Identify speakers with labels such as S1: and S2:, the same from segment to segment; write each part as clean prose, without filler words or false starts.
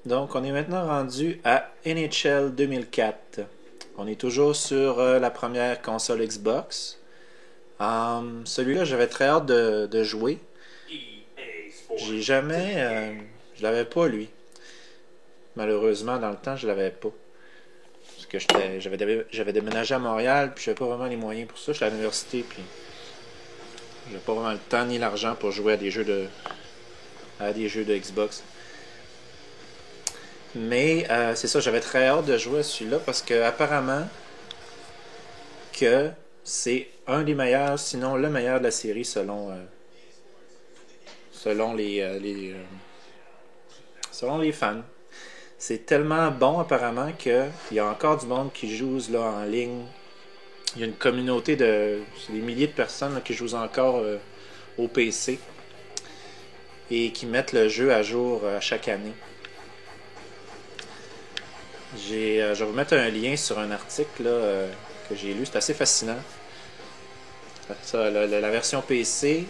S1: Donc, on est maintenant rendu à NHL 2004. On est toujours sur la première console Xbox. Celui-là, j'avais très hâte de jouer. J'ai jamais... je l'avais pas, lui. Malheureusement, dans le temps, je l'avais pas. Parce que j'avais déménagé à Montréal, puis j'avais pas vraiment les moyens pour ça. J'étais à l'université, puis j'avais pas vraiment le temps ni l'argent pour jouer à des jeux de Xbox. Mais c'est ça, j'avais très hâte de jouer à celui-là parce que apparemment que c'est un des meilleurs, sinon le meilleur de la série selon les fans. C'est tellement bon apparemment qu'il y a encore du monde qui joue là en ligne. Il y a une communauté c'est des milliers de personnes là, qui jouent encore au PC et qui mettent le jeu à jour à chaque année. Je vais vous mettre un lien sur un article là, que j'ai lu, c'est assez fascinant. Ça, la version PC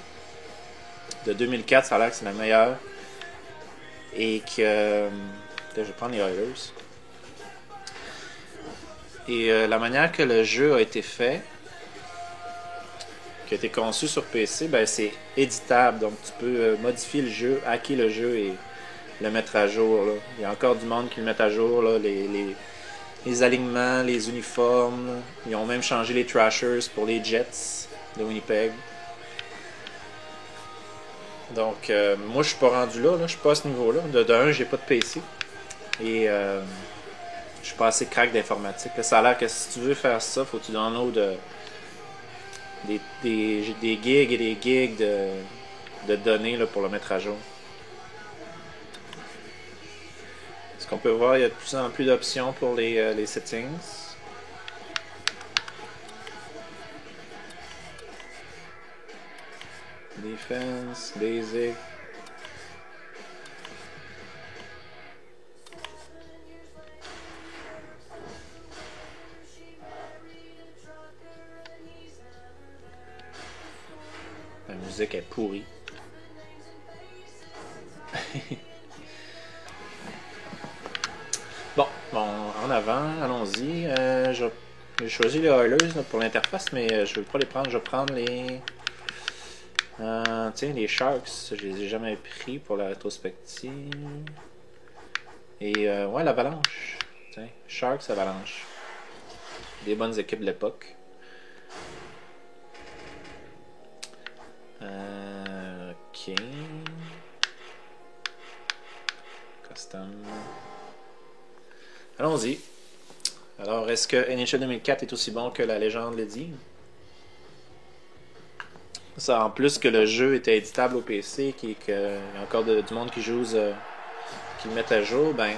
S1: de 2004, ça a l'air que c'est la meilleure. Et que... je vais prendre les Oilers. Et la manière que le jeu a été fait, qui a été conçu sur PC, ben c'est éditable. Donc tu peux modifier le jeu, hacker le jeu et le mettre à jour. Là. Il y a encore du monde qui le met à jour, là, les alignements, les uniformes. Là. Ils ont même changé les Thrashers pour les Jets de Winnipeg. Donc, moi, je suis pas rendu là, je suis pas à ce niveau-là. De un, j'ai pas de PC. Et je suis pas assez crack d'informatique. Là, ça a l'air que si tu veux faire ça, faut que tu downloades des gigs et des gigs de données là, pour le mettre à jour. Ce qu'on peut voir, il y a de plus en plus d'options pour les settings. Defense, Basic. La musique est pourrie. Bon, en avant, allons-y. J'ai choisi les Oilers là, pour l'interface, mais je ne vais pas les prendre. Je vais prendre les... tiens, les Sharks, je les ai jamais pris pour la rétrospective. Et ouais, l'Avalanche. Tiens, Sharks, Avalanche. Des bonnes équipes de l'époque. Ok. Custom. Allons-y. Alors, est-ce que NHL 2004 est aussi bon que la légende le dit? Ça, en plus que le jeu était éditable au PC, qu'il y a encore du monde qui joue, qui le met à jour, ben,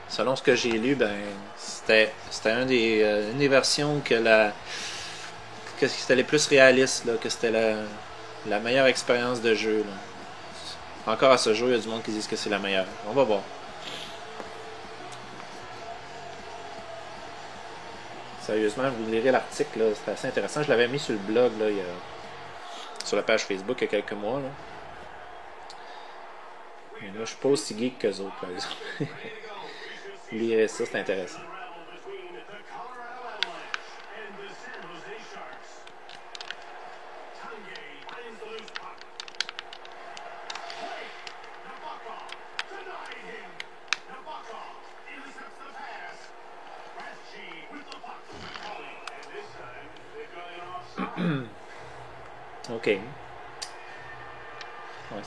S1: selon ce que j'ai lu, ben, c'était une des versions que c'était les plus réalistes, là, que c'était la meilleure expérience de jeu. Là. Encore à ce jour, il y a du monde qui dit que c'est la meilleure. On va voir. Sérieusement, vous lirez l'article, c'est assez intéressant. Je l'avais mis sur le blog, là, sur la page Facebook il y a quelques mois. Là. Mais là, je suis pas aussi geek qu'eux autres, par exemple. Vous lirez ça, c'est intéressant. Ok. Ouais,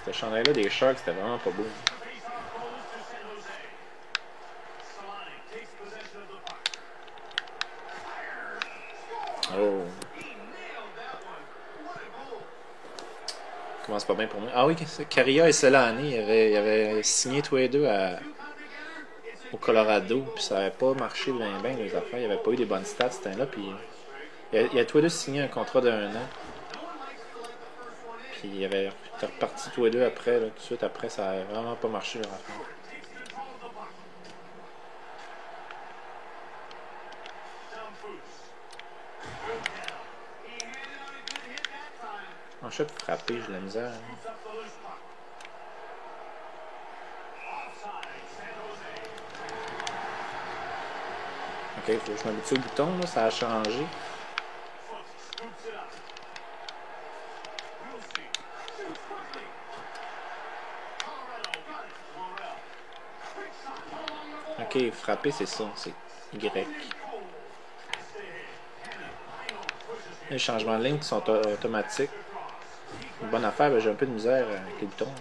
S1: ce chandail-là des Sharks, c'était vraiment pas beau. Oh. Commence pas bien pour moi. Ah oui, Caria et Selani, ils avaient signé tous les deux au Colorado, puis ça avait pas marché bien les affaires. Il n'y avait pas eu des bonnes stats ce temps-là, puis il a tous les deux signé un contrat d'1 an. Puis il avait reparti tous les deux après, là, tout de suite après, ça a vraiment pas marché leur affaire. En chute frappé, j'ai de la misère. Hein. Ok, faut que je m'habitue au bouton, là, ça a changé. Ok, frapper, c'est ça, c'est Y. Les changements de ligne qui sont automatiques. Une bonne affaire, ben, j'ai un peu de misère avec les boutons.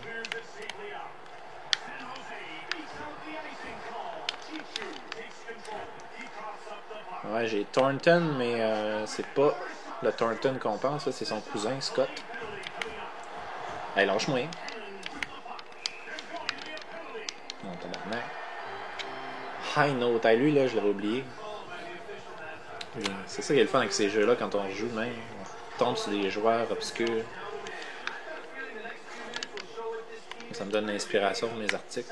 S1: Ouais, j'ai Thornton, mais c'est pas le Thornton qu'on pense, c'est son cousin, Scott. Hey, lâche-moi. Non, tabarnak. High Note, hey, lui, là, je l'avais oublié. C'est ça qui est le fun avec ces jeux-là quand on joue même. On tombe sur des joueurs obscurs. Ça me donne l'inspiration pour mes articles.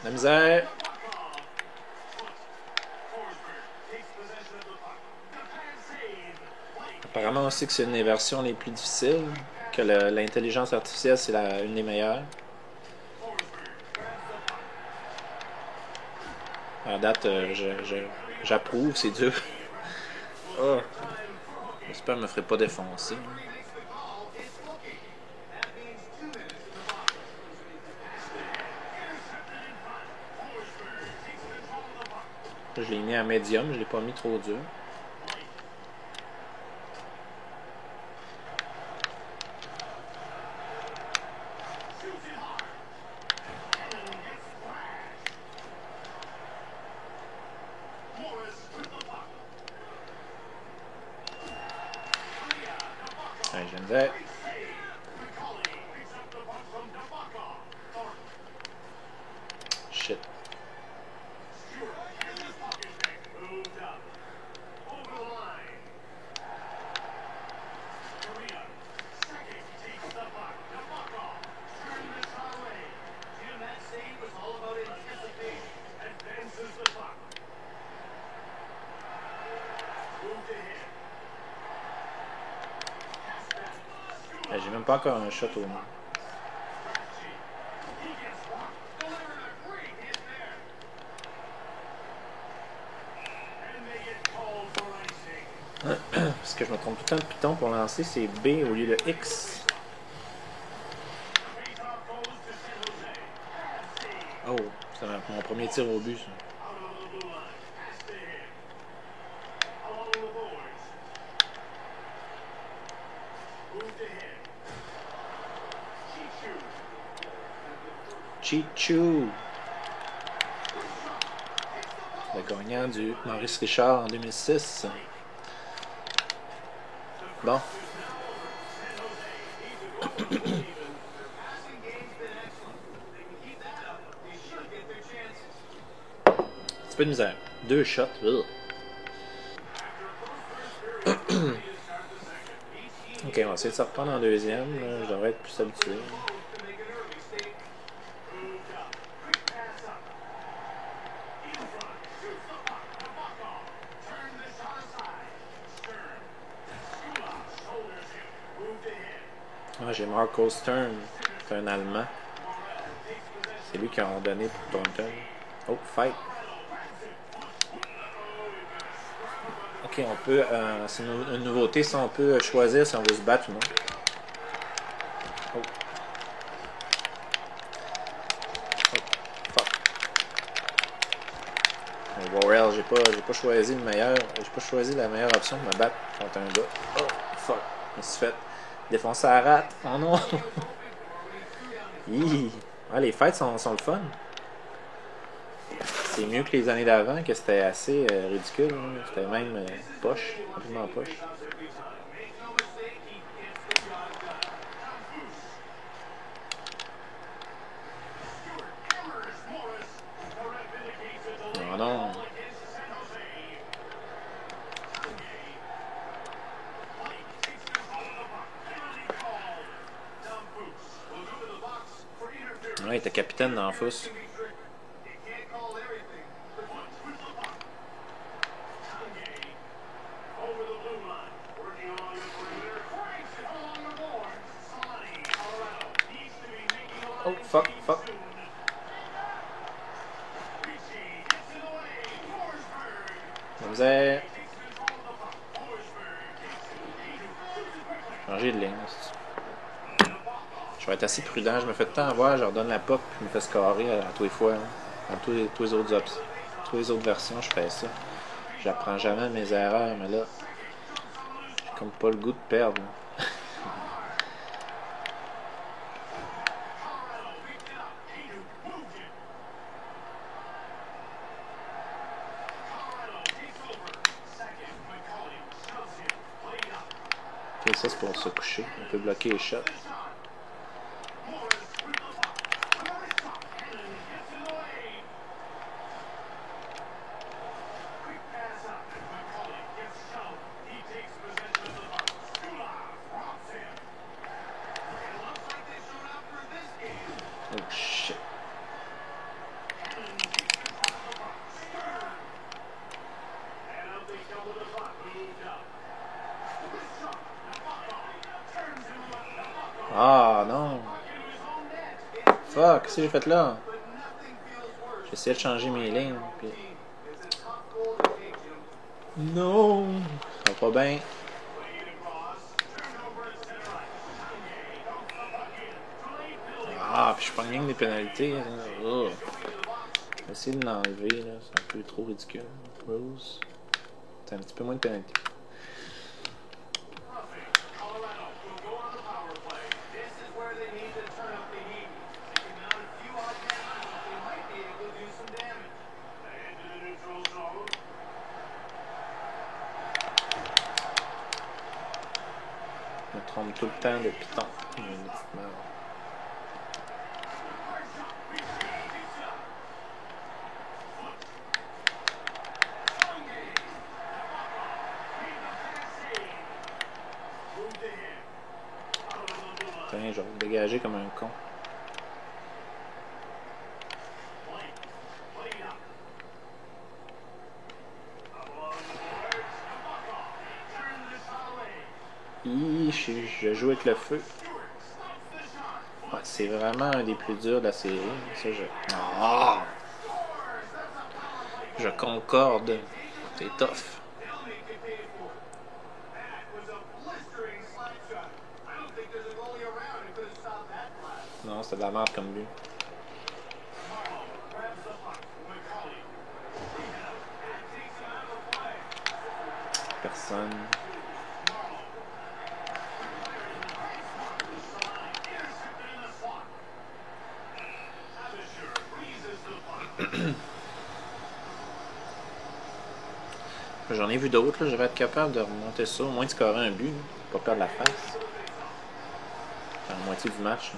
S1: La misère. Apparemment aussi que c'est une des versions les plus difficiles. Que l'intelligence artificielle, c'est une des meilleures. À date, j'approuve, c'est dur. Oh. J'espère que je me ferai pas défoncer. Je l'ai mis à médium, je l'ai pas mis trop dur. Ouais, je viens de... Shit. J'ai même pas encore un shot au moins. Parce que je me trompe tout le temps de piton pour lancer, c'est B au lieu de X. Oh, c'est mon premier tir au but, ça. Chichou! Le gagnant du Maurice Richard en 2006. Bon. Un peu de misère. 2 shots. Ok, on va essayer de se reprendre en deuxième. Là. Je devrais être plus habitué. Ah, j'ai Marco Stern. C'est un Allemand. C'est lui qui a donné pour Thornton. Oh, fight. Ok, on peut. C'est une nouveauté, ça, on peut choisir si on veut se battre ou non. Oh. Oh, fuck. Warrell, j'ai pas choisi le meilleur. J'ai pas choisi la meilleure option de me battre contre un gars. Oh, fuck. Je me suis fait défoncer à la rate. Oh non! Ah, les fights sont le fun. C'est mieux que les années d'avant, que c'était assez ridicule. Hein. C'était même poche, complètement poche. Oh non! Ouais, il était capitaine dans le fousse. Oh, fuck, fuck. la misère. Changer de ligne. Je vais être assez prudent. Je me fais de temps à voir, je redonne la pop, puis je me fais scorer à tous les fois. Hein. Dans tous les autres toutes les autres versions, je fais ça. J'apprends jamais mes erreurs, mais là, j'ai comme pas le goût de perdre. Ok, ça c'est pour se coucher. On peut bloquer les shots. Oh shit. Ah non. Fuck, qu'est-ce que j'ai fait là? J'ai essayé de changer mes lignes. Puis... non. Ça va pas bien. Ah, puis je prends rien des pénalités. Oh. Je vais essayer de l'enlever. C'est un peu trop ridicule. Rose. C'est un petit peu moins de pénalité. Je me trompe tout le temps de piton. Une petite merde. Putain, je vais me dégager comme un con. Je joue avec le feu. Ouais, c'est vraiment un des plus durs de la série. Ça, ah! Je concorde. C'est tough. Non, c'est de la merde comme lui. Personne. J'en ai vu d'autres, je vais être capable de remonter ça, au moins de scorer un but, pas perdre la face. C'est la moitié du match.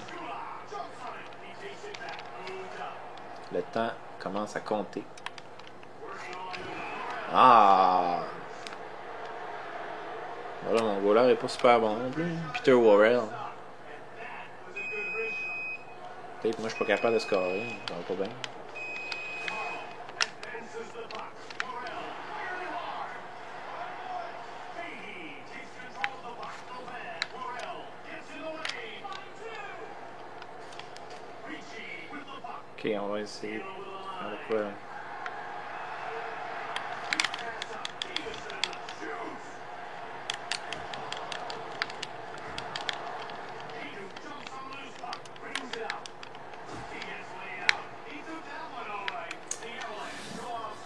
S1: Le temps commence à compter. Ah! Voilà, mon goaler est pas super bon non plus. Peter Worrell. Peut-être moi je suis pas capable de scorer, ça va pas bien. Ok, on va essayer de faire quoi là.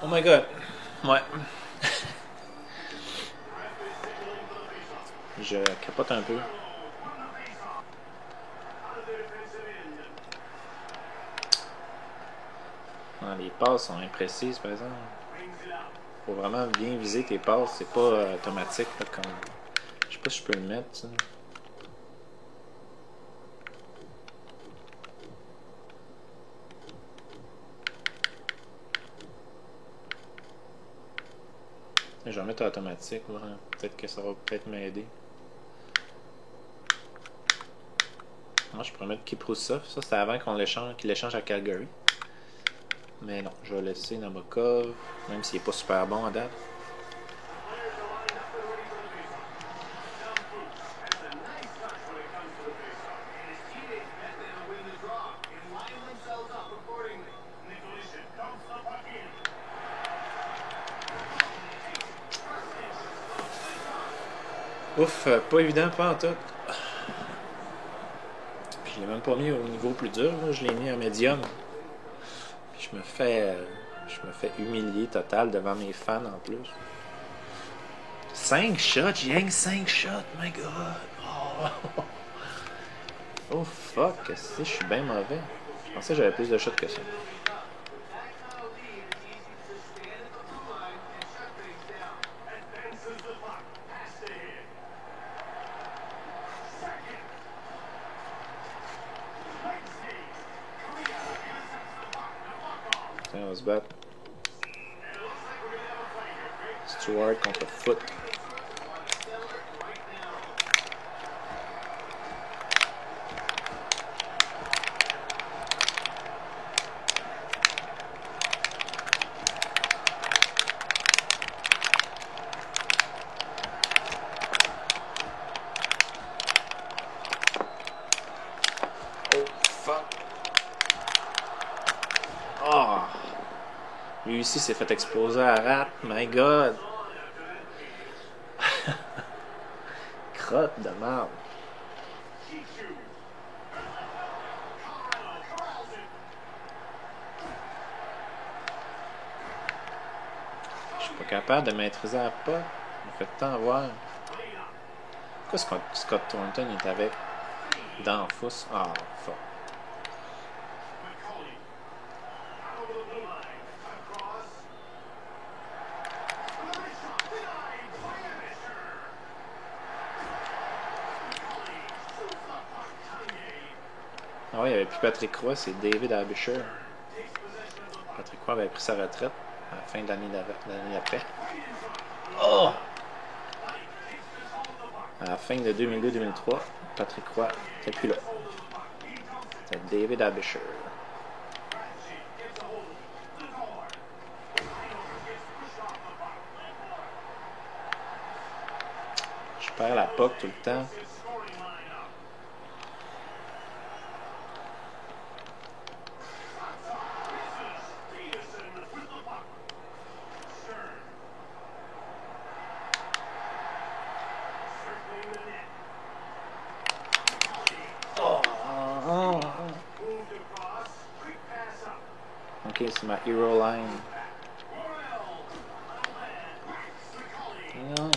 S1: Oh my god. Ouais. Je capote un peu. Ah, les passes sont imprécises par exemple. Faut vraiment bien viser tes passes, c'est pas automatique là, comme. Je sais pas si je peux le mettre ça. Je vais mettre automatique, ouais. Peut-être que ça va peut-être m'aider. Moi je pourrais mettre Kiproussov, ça c'est avant qu'il l'échange à Calgary. Mais non, je vais laisser Nabokov, même s'il n'est pas super bon à date. Ouf, pas évident, pas en tout. Je l'ai même pas mis au niveau plus dur, là. Je l'ai mis en médium. Puis je me fais humilier total devant mes fans en plus. 5 shots, j'ai rien que 5 shots, my god. Oh, oh fuck, je suis bien mauvais. Je pensais que j'avais plus de shots que ça. Tiens, on va se battre. Stewart contre Foot. Oh! Lui ici s'est fait exploser à rat. My god! Crotte de merde. Je suis pas capable de maîtriser la pas. Il me fait tant voir. Pourquoi Scott Thornton est avec dans Fous? Ah, fuck. Ah oui, il n'y avait plus Patrick Roy, c'est David Abisher. Patrick Roy avait pris sa retraite à la fin de l'année d'après. Oh! À la fin de 2002-2003, Patrick Roy n'était plus là. C'était David Abisher. Je perds la puck tout le temps. Ok, c'est ma hero line. Non.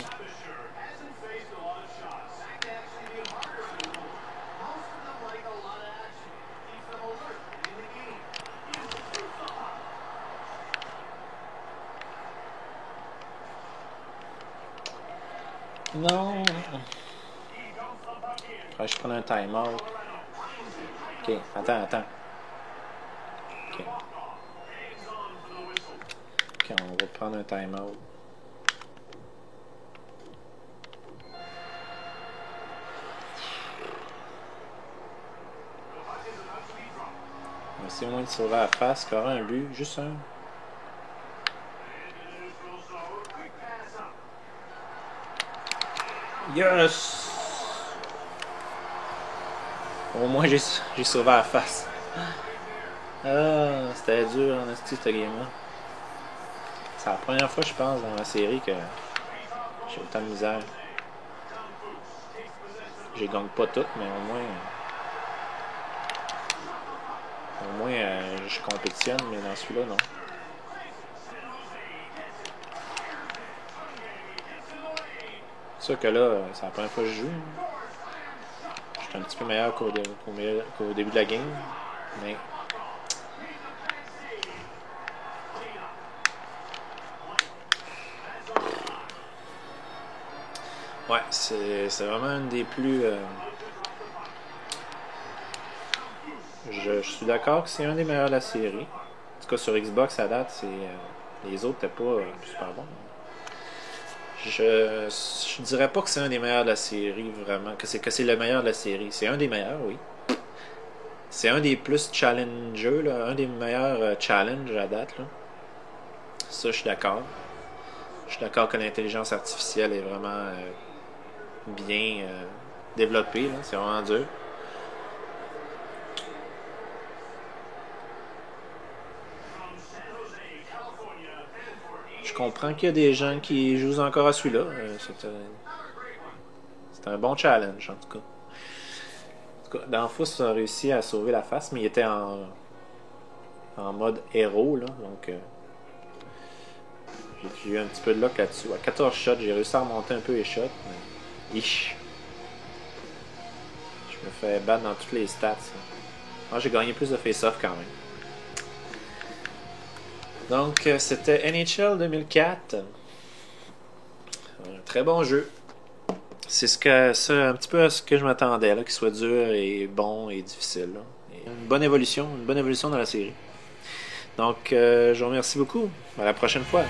S1: Non. Faudrait que je prenne un time-out. Ok, attends. Ok. Ok, on va prendre un time-out. On va essayer au moins de sauver la face, qu'il y aura un but, juste un. Yes! Au moins j'ai sauvé la face. Ah, c'était dur en esti cette game-là. C'est la première fois, je pense, dans la série que j'ai autant de misère. Je les gagne pas toutes, mais au moins je compétitionne, mais dans celui-là, non. C'est sûr que là, c'est la première fois que je joue. Je suis un petit peu meilleur qu'au début de la game, mais ouais, c'est vraiment une des plus... Je suis d'accord que c'est un des meilleurs de la série. En tout cas, sur Xbox, à date, les autres n'étaient pas super bons. Je dirais pas que c'est un des meilleurs de la série, vraiment. Que c'est le meilleur de la série. C'est un des meilleurs, oui. C'est un des plus challengers, là, un des meilleurs challenges à date. Là. Ça, je suis d'accord. Je suis d'accord que l'intelligence artificielle est vraiment bien développée. C'est vraiment dur. Je comprends qu'il y a des gens qui jouent encore à celui-là. C'est un bon challenge, en tout cas. En tout cas, Danfus a réussi à sauver la face, mais il était en mode héros, là. Donc, j'ai eu un petit peu de luck là-dessus. À 14 shots, j'ai réussi à remonter un peu les shots. Mais... Ich. Je me fais battre dans toutes les stats. Moi, j'ai gagné plus de face-off quand même. Donc, c'était NHL 2004. Un très bon jeu. C'est un petit peu ce que je m'attendais, qu'il soit dur et bon et difficile. Là. Et une bonne évolution dans la série. Donc, je vous remercie beaucoup. À la prochaine fois.